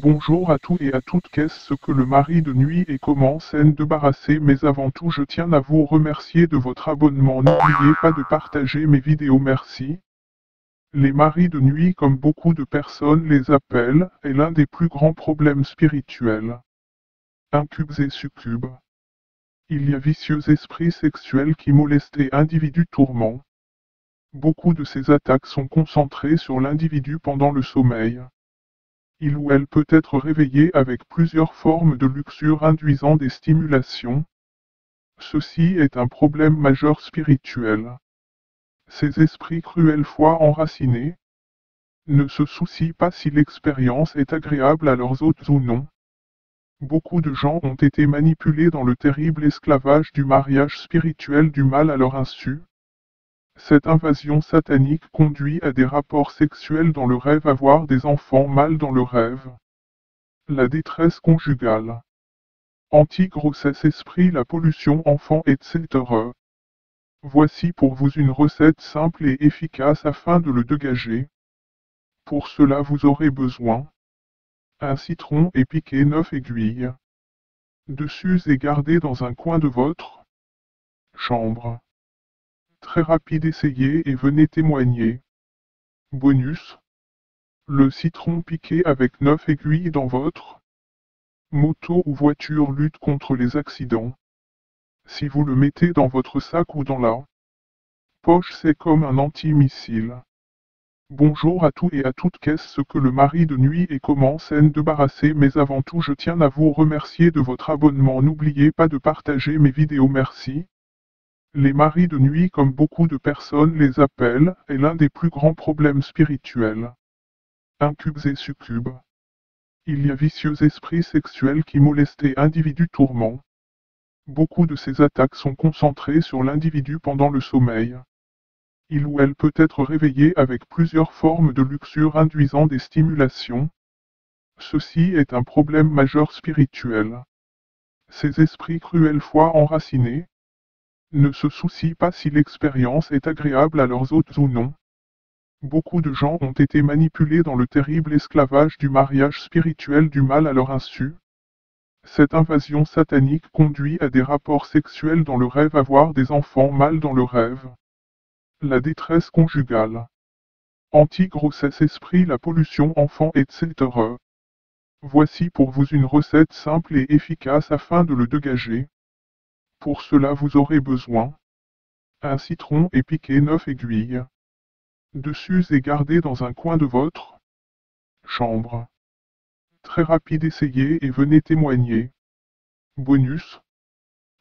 Bonjour à tous et à toutes, qu'est-ce que le mari de nuit et comment s'en débarrasser, mais avant tout je tiens à vous remercier de votre abonnement, n'oubliez pas de partager mes vidéos, merci. Les maris de nuit, comme beaucoup de personnes les appellent, est l'un des plus grands problèmes spirituels. Incubes et succubes. Il y a vicieux esprits sexuels qui molestent et individus tourments. Beaucoup de ces attaques sont concentrées sur l'individu pendant le sommeil. Il ou elle peut être réveillé avec plusieurs formes de luxure induisant des stimulations. Ceci est un problème majeur spirituel. Ces esprits cruels fois enracinés ne se soucient pas si l'expérience est agréable à leurs hôtes ou non. Beaucoup de gens ont été manipulés dans le terrible esclavage du mariage spirituel du mal à leur insu. Cette invasion satanique conduit à des rapports sexuels dans le rêve, avoir des enfants mâles dans le rêve. La détresse conjugale. Anti-grossesse esprit, la pollution enfant, etc. Voici pour vous une recette simple et efficace afin de le dégager. Pour cela vous aurez besoin un citron et piqué 9 aiguilles. Dessus et gardé dans un coin de votre chambre. Très rapide, essayez et venez témoigner. Bonus. Le citron piqué avec 9 aiguilles dans votre moto ou voiture lutte contre les accidents. Si vous le mettez dans votre sac ou dans la poche, c'est comme un anti-missile. Bonjour à tous et à toutes, qu'est-ce que le mari de nuit et comment s'en débarrasser, mais avant tout je tiens à vous remercier de votre abonnement, n'oubliez pas de partager mes vidéos, merci. Les maris de nuit, comme beaucoup de personnes les appellent, est l'un des plus grands problèmes spirituels. Incubes et succubes. Il y a vicieux esprits sexuels qui molestent et individus tourments. Beaucoup de ces attaques sont concentrées sur l'individu pendant le sommeil. Il ou elle peut être réveillé avec plusieurs formes de luxure induisant des stimulations. Ceci est un problème majeur spirituel. Ces esprits cruels fois enracinés ne se soucient pas si l'expérience est agréable à leurs hôtes ou non. Beaucoup de gens ont été manipulés dans le terrible esclavage du mariage spirituel du mal à leur insu. Cette invasion satanique conduit à des rapports sexuels dans le rêve, avoir des enfants mâles dans le rêve. La détresse conjugale. Anti-grossesse esprit, la pollution enfant, etc. Voici pour vous une recette simple et efficace afin de le dégager. Pour cela vous aurez besoin un citron et piqué 9 aiguilles. Dessus et gardé dans un coin de votre chambre. Très rapide, essayez et venez témoigner. Bonus.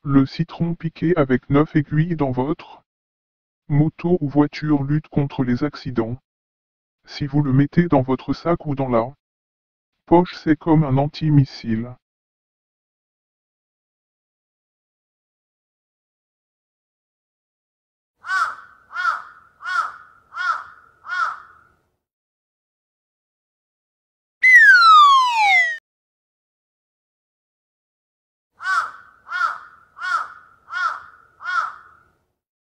Le citron piqué avec 9 aiguilles dans votre moto ou voiture lutte contre les accidents. Si vous le mettez dans votre sac ou dans la poche, c'est comme un anti-missile.